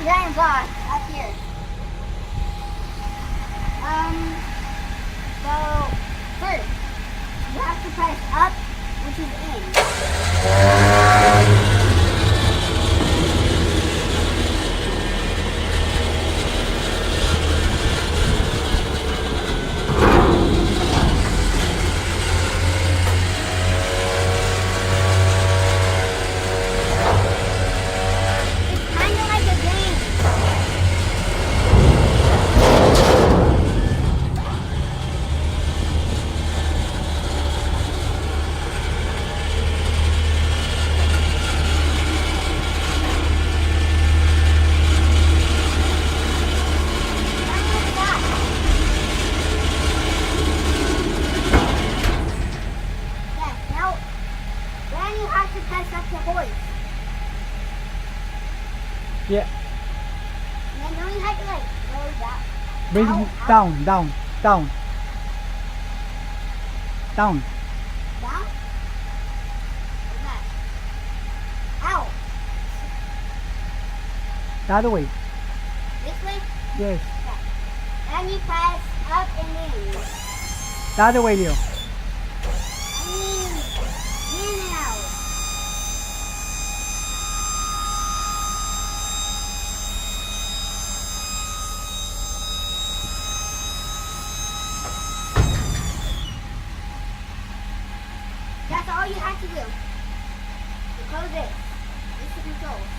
giant box up here. So first you have to press up, which is in. It's kind of like a game. Now, then you have to press up the hoist. Yeah. And then you have to like lower that. Bring Ow, it ow. down, down, down. Down. Down? Like that. Ow. The other way. This way? Yes. Then you press up and in. The other way, Leo. In and out. That's all you have to do. To close it. This is the controls.